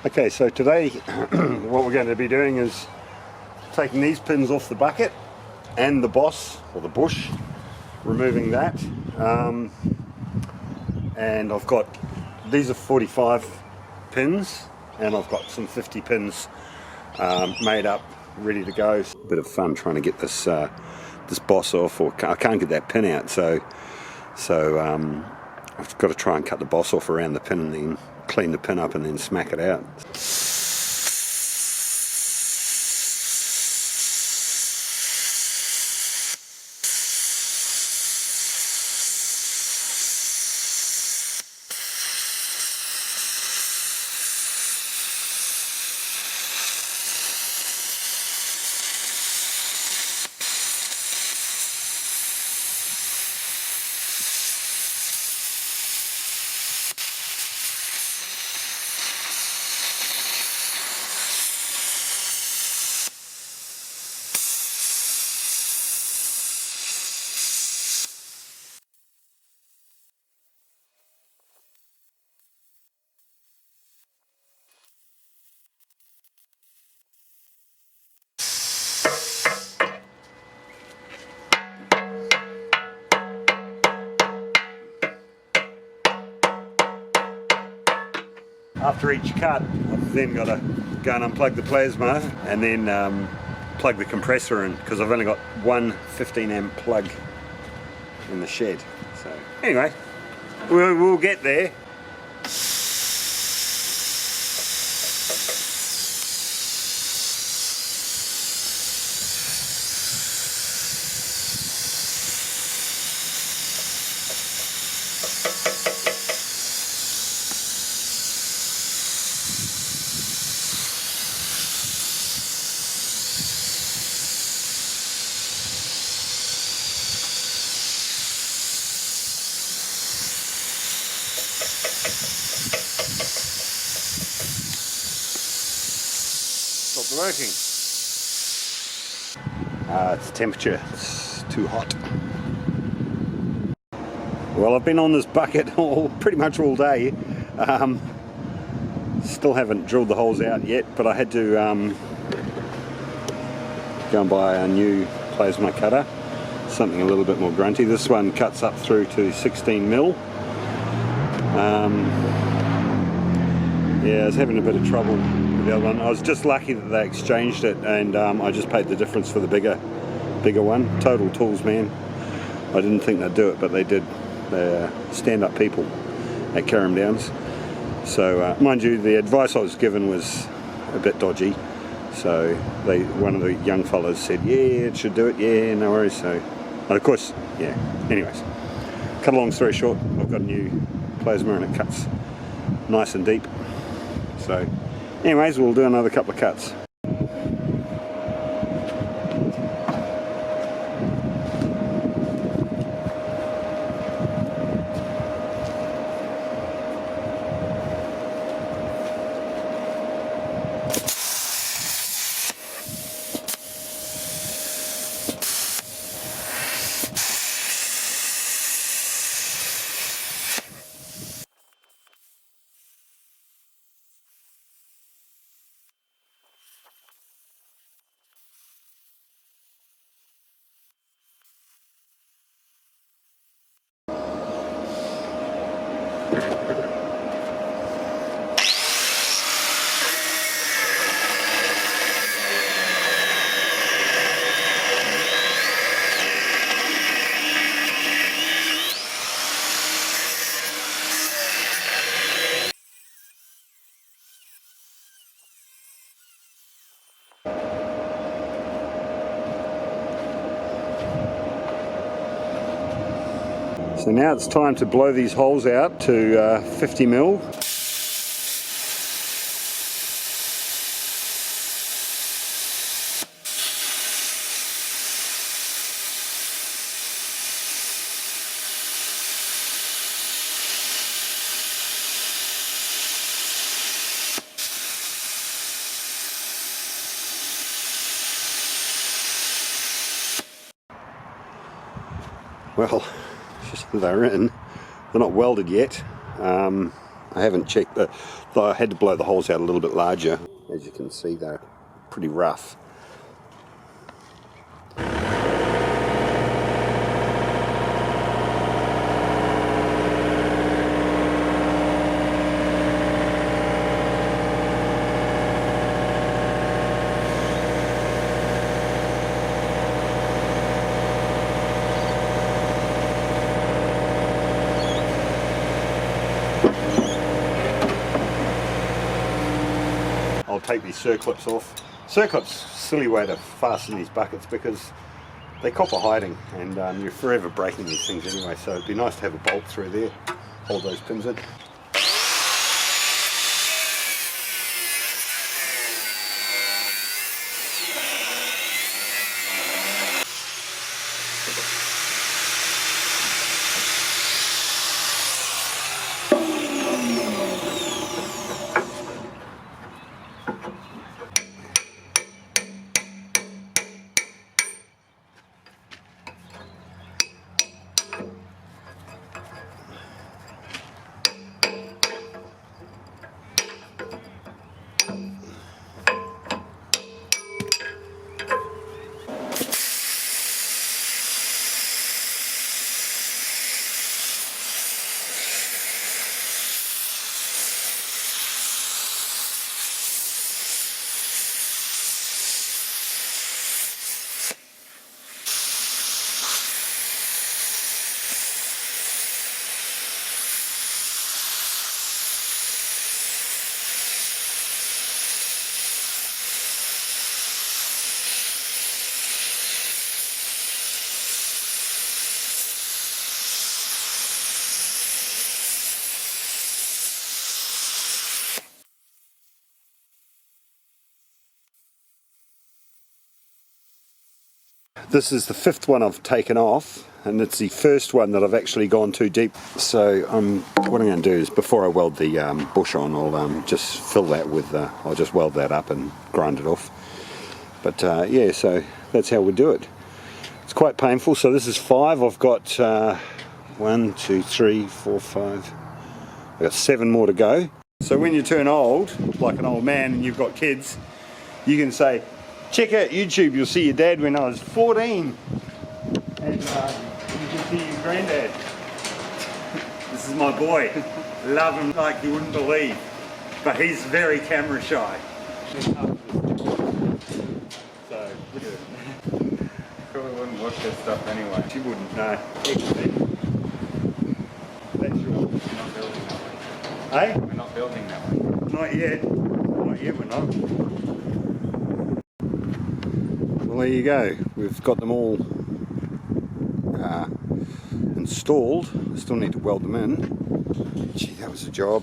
Okay, so today what we're going to be doing is taking these pins off the bucket and the boss, or the bush, removing that. And I've got, these are 45 pins, and I've got some 50 pins made up, ready to go. It's a bit of fun trying to get this this boss off, or I can't get that pin out, so I've got to try and cut the boss off around the pin and then clean the pin up and then smack it out. After each cut, I've then got to go and unplug the plasma and then plug the compressor in, because I've only got one 15 amp plug in the shed. So anyway, we'll get there. Stopped working. It's temperature, it's too hot. Well, I've been on this bucket pretty much all day. Still haven't drilled the holes out yet, but I had to go and buy a new plasma cutter, something a little bit more grunty. This one cuts up through to 16 mil. Yeah, I was having a bit of trouble with the other one. I was just lucky that they exchanged it, and I just paid the difference for the bigger one. Total tools, man. I didn't think they'd do it, but they did. They're stand-up people at Carrum Downs. So, mind you, the advice I was given was a bit dodgy. So, one of the young fellas said, yeah, it should do it, yeah, no worries. So, and of course, yeah. Anyways, cut a long story short, I've got a new plasma and it cuts nice and deep. So, anyways, we'll do another couple of cuts. So now it's time to blow these holes out to 50 mil. Well, they're in. They're not welded yet. I haven't checked I had to blow the holes out a little bit larger. As you can see, they're pretty rough. I'll take these circlips off. Circlips, silly way to fasten these buckets because they copper hiding, and you're forever breaking these things anyway, so it'd be nice to have a bolt through there, hold those pins in. This is the 5th one I've taken off, and it's the first one that I've actually gone too deep. So what I'm going to do is, before I weld the bush on, I'll just fill that with, I'll just weld that up and grind it off. But yeah, so that's how we do it. It's quite painful. So this is 5. I've got 1, 2, 3, 4, 5. I've got 7 more to go. So when you turn old, like an old man, and you've got kids, you can say, check out YouTube, you'll see your dad when I was 14. And you can see your granddad. This is my boy. Love him like you wouldn't believe. But he's very camera shy. So, look at it. Probably wouldn't watch that stuff anyway. She wouldn't, no. That's your... We're not building that way. Hey? We're not building that way. Not yet. Not yet, we're not. Well, there you go. We've got them all installed. I still need to weld them in. Gee, that was a job.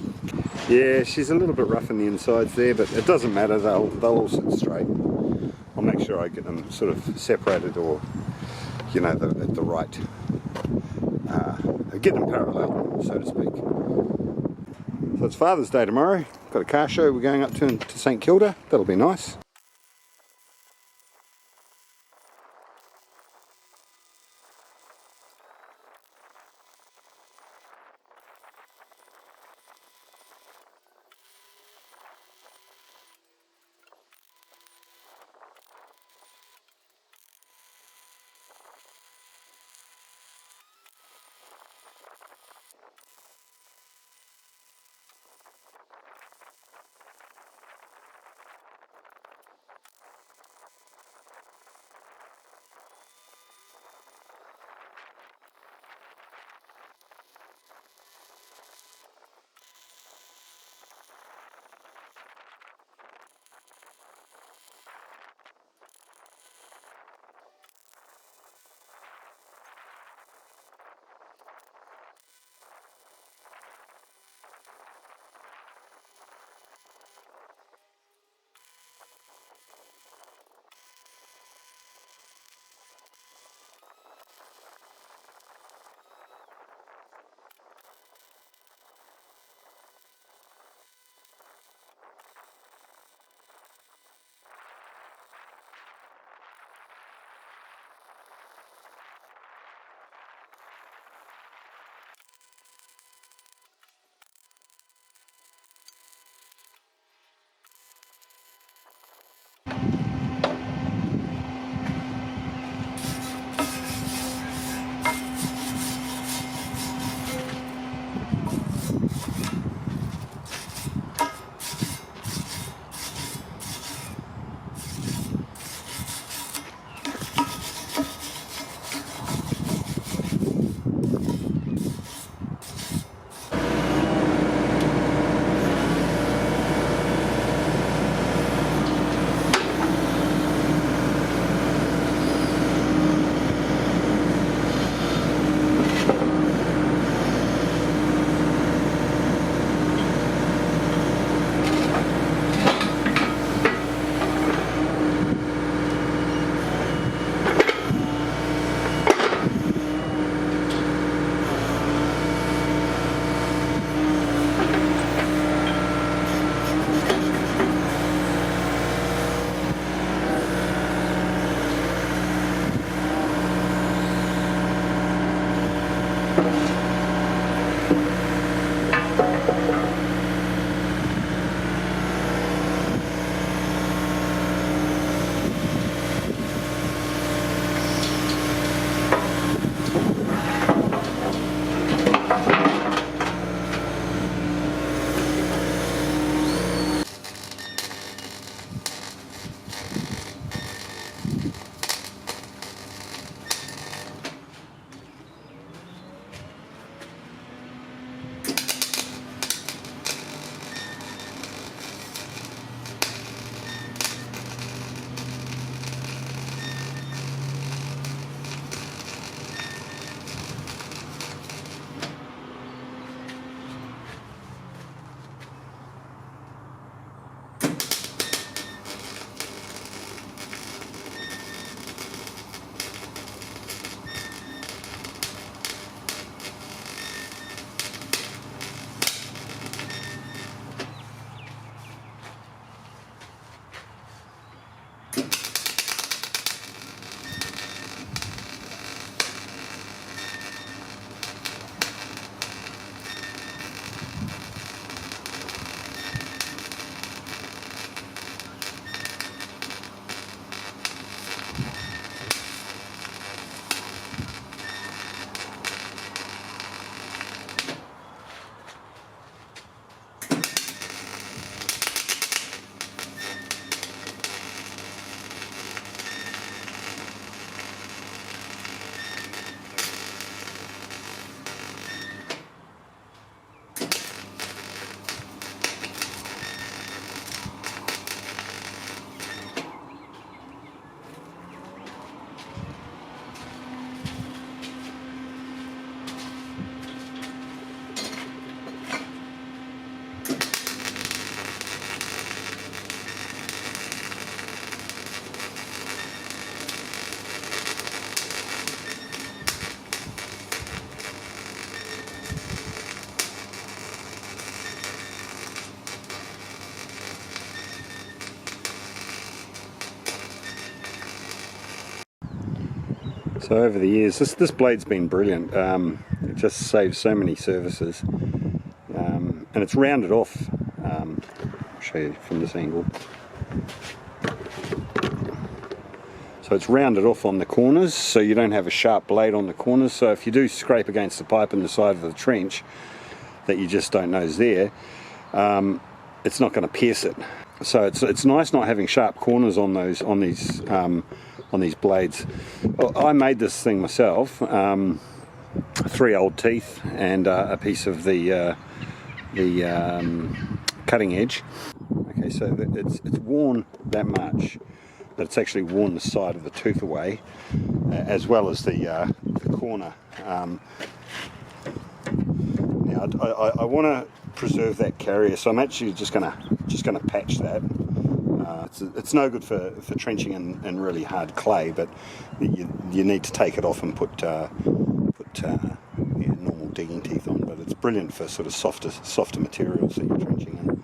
Yeah, she's a little bit rough in the insides there, but it doesn't matter. They'll all sit straight. I'll make sure I get them sort of separated, or you know, at the right. Get them parallel, so to speak. So it's Father's Day tomorrow. Got a car show. We're going up to St Kilda. That'll be nice. So over the years, this blade's been brilliant. It just saves so many services, and it's rounded off. I'll show you from this angle. So it's rounded off on the corners, so you don't have a sharp blade on the corners. So if you do scrape against the pipe in the side of the trench that you just don't know is there, it's not going to pierce it. So it's nice not having sharp corners on these blades. Well, I made this thing myself. 3 old teeth and a piece of the cutting edge. Okay, so it's worn that much that it's actually worn the side of the tooth away, as well as the corner. Now I want to preserve that carrier, so I'm actually just gonna patch that. It's no good for trenching in really hard clay, but you need to take it off and put normal digging teeth on. But it's brilliant for sort of softer materials that you're trenching in.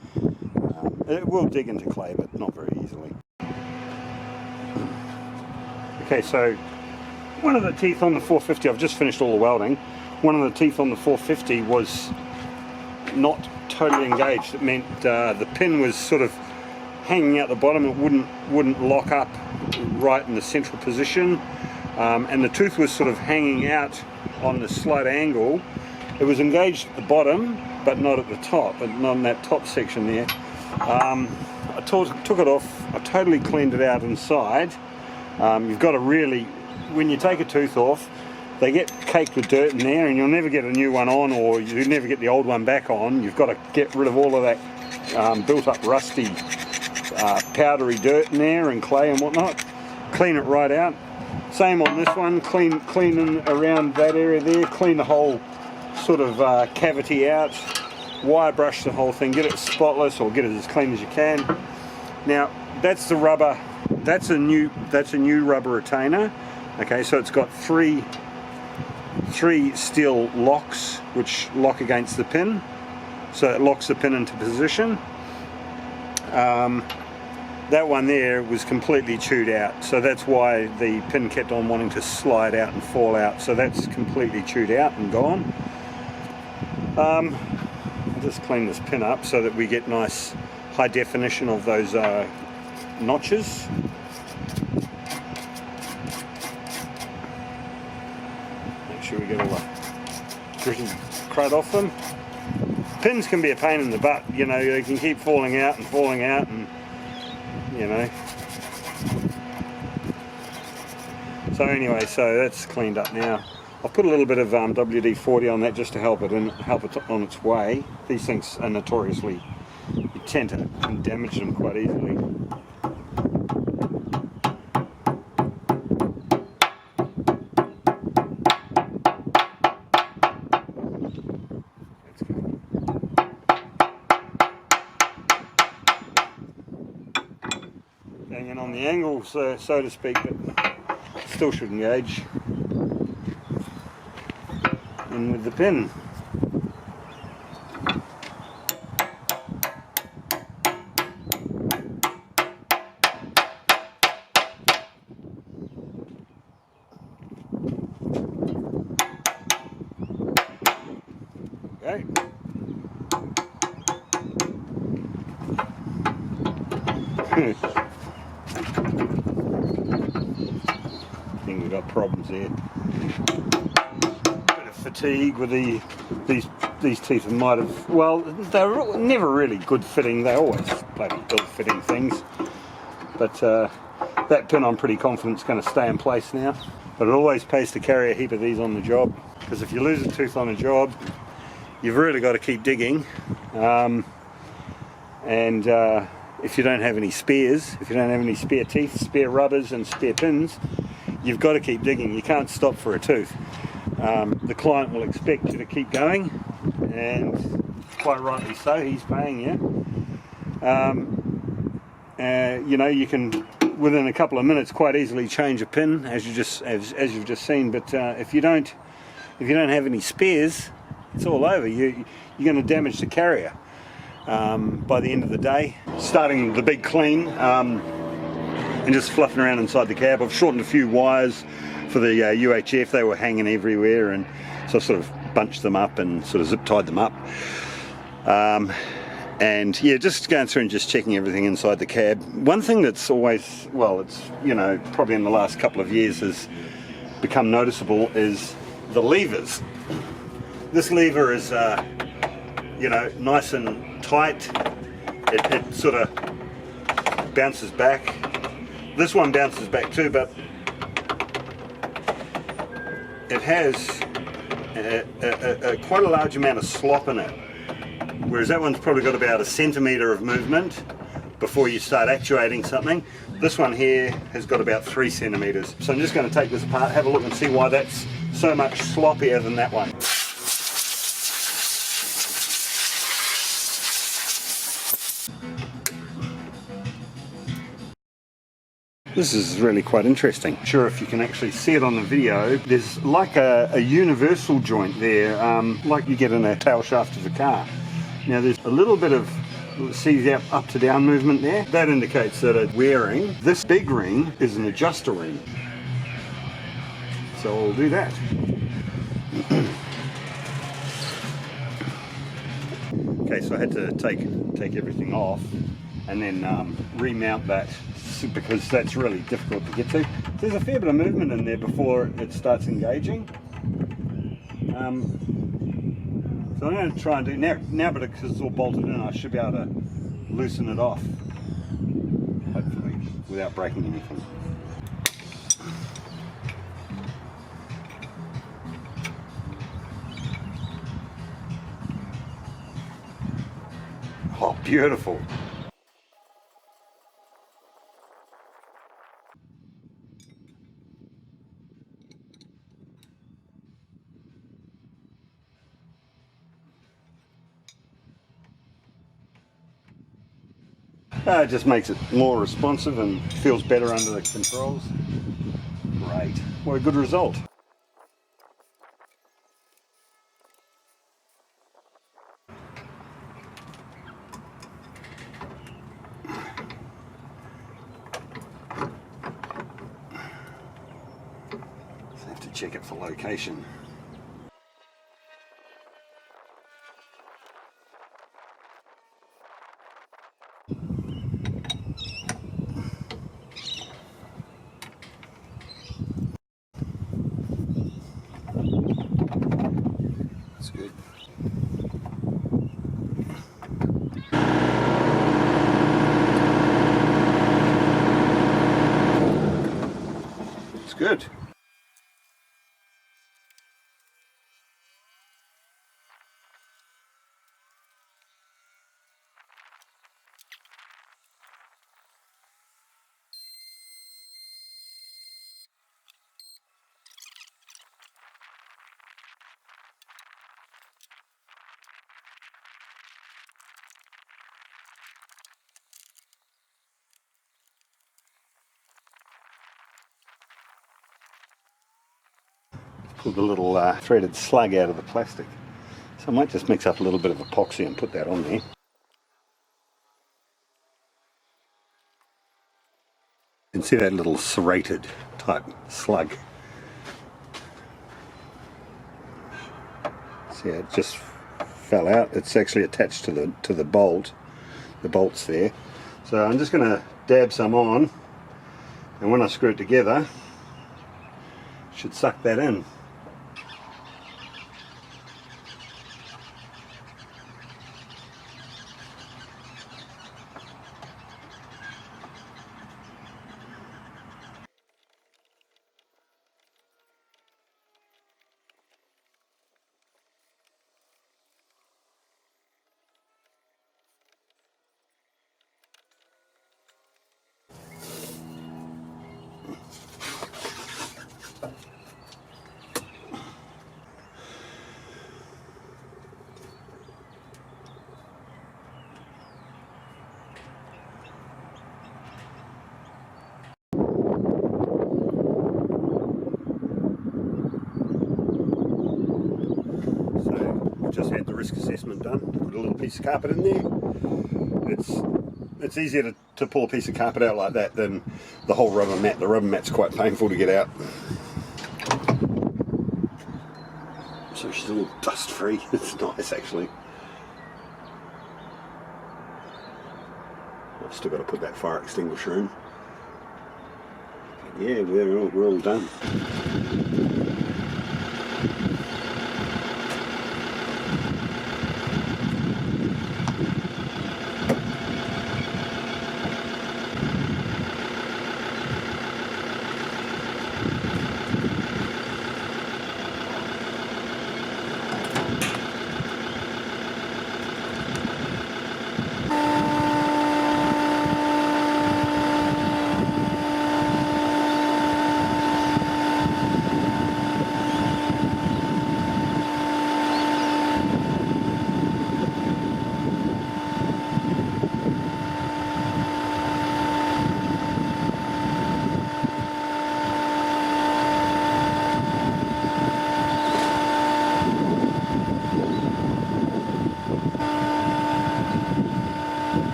It will dig into clay, but not very easily. Okay, so one of the teeth on the 450, I've just finished all the welding. One of the teeth on the 450 was not totally engaged. It meant the pin was sort of hanging out the bottom. It wouldn't lock up right in the central position, and the tooth was sort of hanging out on the slight angle. It was engaged at the bottom, but not at the top, and not in that top section there. I took it off. I totally cleaned it out inside. You've got to really, when you take a tooth off, they get caked with dirt in there, and you'll never get a new one on, or you never get the old one back on. You've got to get rid of all of that built up rusty powdery dirt in there and clay and whatnot. Clean it right out. Same on this one. Cleaning around that area there. Clean the whole sort of cavity out. Wire brush the whole thing. Get it spotless, or get it as clean as you can. Now that's the rubber. That's a new rubber retainer. Okay, so it's got three steel locks which lock against the pin, so it locks the pin into position. That one there was completely chewed out, so that's why the pin kept on wanting to slide out and fall out. So that's completely chewed out and gone. I'll just clean this pin up so that we get nice high definition of those notches. Make sure we get all the gritty crud off them. Pins can be a pain in the butt, you know, they can keep falling out, and you know. So anyway, so that's cleaned up now. I've put a little bit of WD-40 on that just to help it on its way. These things are notoriously, you tend to damage them quite easily. Hanging on the angle, so to speak, but still should engage in with the pin. Okay. I think we've got problems here. Bit of fatigue with these teeth. Might have, well, they're never really good fitting. They're always bloody ill-fitting things. But that pin I'm pretty confident is going to stay in place now. But it always pays to carry a heap of these on the job, because if you lose a tooth on a job, you've really got to keep digging. If you don't have any spares, if you don't have any spare teeth, spare rubbers and spare pins, you've got to keep digging. You can't stop for a tooth. The client will expect you to keep going, and quite rightly so, he's paying you. You know, you can within a couple of minutes quite easily change a pin, as you've just seen. But if you don't have any spares, it's all over. You're going to damage the carrier by the end of the day. Starting the big clean and just fluffing around inside the cab. I've shortened a few wires, for the UHF. They were hanging everywhere, and so I sort of bunched them up and sort of zip tied them up. And yeah, just going through and just checking everything inside the cab. One thing that's always, well, it's, you know, probably in the last couple of years has become noticeable is the levers. This lever is, you know, nice and tight. It sort of bounces back. This one bounces back too, but it has quite a large amount of slop in it. Whereas that one's probably got about 1 centimetre of movement before you start actuating something. This one here has got about 3 centimetres. So I'm just going to take this apart, have a look and see why that's so much sloppier than that one. This is really quite interesting. Not sure if you can actually see it on the video. There's like a universal joint there, like you get in a tail shaft of a car. Now there's a little bit of, see the up to down movement there? That indicates that it's wearing. This big ring is an adjuster ring. So I'll do that. Okay, so I had to take everything off and then remount that, because that's really difficult to get to. There's a fair bit of movement in there before it starts engaging. So I'm going to try and do now, but because it's all bolted in, I should be able to loosen it off, hopefully, without breaking anything. Oh, beautiful. It just makes it more responsive and feels better under the controls. Great. What a good result. So I have to check it for location. That's good. It's good. Pulled the little threaded slug out of the plastic. So I might just mix up a little bit of epoxy and put that on there. You can see that little serrated type slug. See, it just fell out. It's actually attached to the bolt. The bolt's there. So I'm just going to dab some on, and when I screw it together, it should suck that in. Just had the risk assessment done. Put a little piece of carpet in there. It's easier to pull a piece of carpet out like that than the whole rubber mat. The rubber mat's quite painful to get out. So she's all dust free. It's nice actually. I've still got to put that fire extinguisher in. But yeah, we're all done.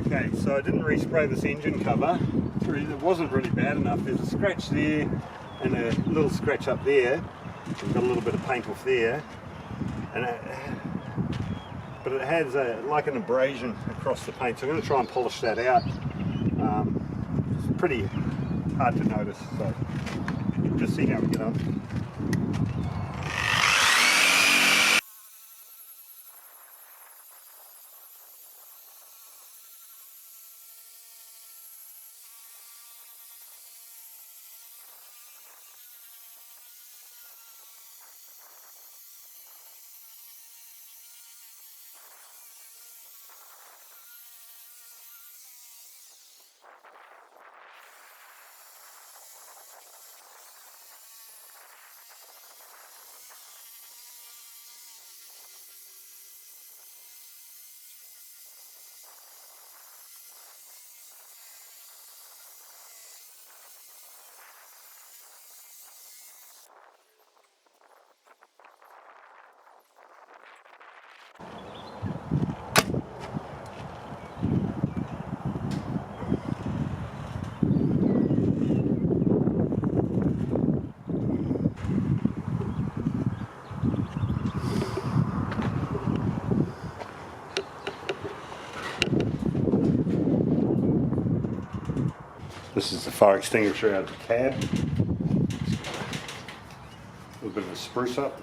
Okay, so I didn't respray this engine cover. It wasn't really bad enough. There's a scratch there and a little scratch up there. We've got a little bit of paint off there, and but it has like an abrasion across the paint. So I'm going to try and polish that out. It's pretty hard to notice, so we'll just see how we get on. This is the fire extinguisher out of the cab. A little bit of a spruce up.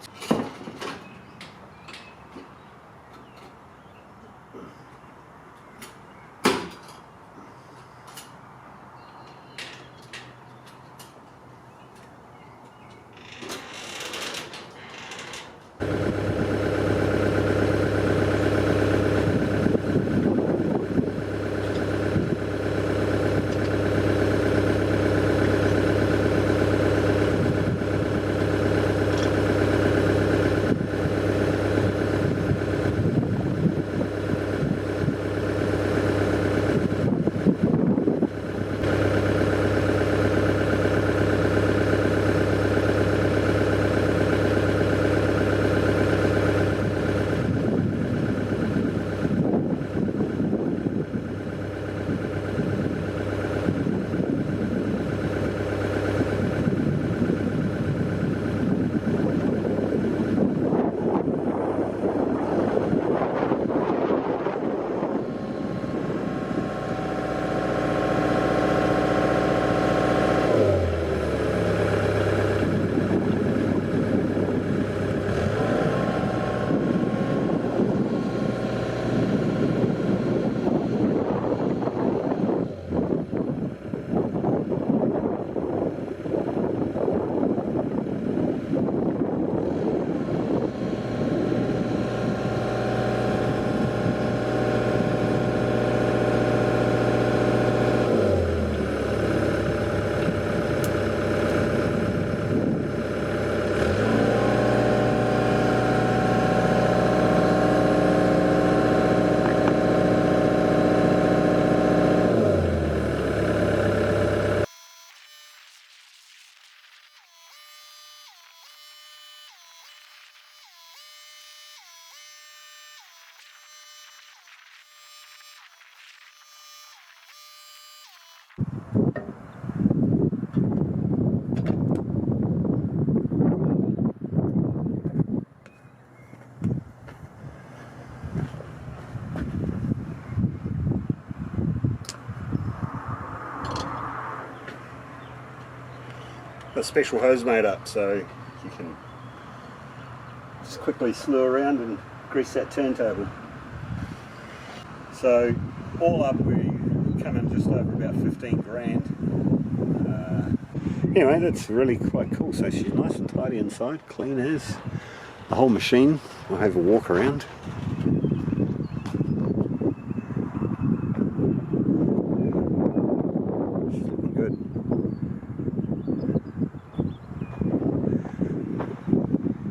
a special hose made up so you can just quickly slew around and grease that turntable. So all up we come in just over about 15 grand. Anyway, that's really quite cool. So she's nice and tidy inside, clean as. The whole machine. I'll have a walk around. She's looking good.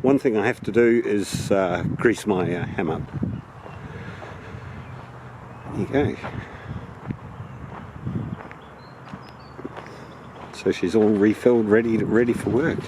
One thing I have to do is grease my ham up. There you go. So she's all refilled, ready for work.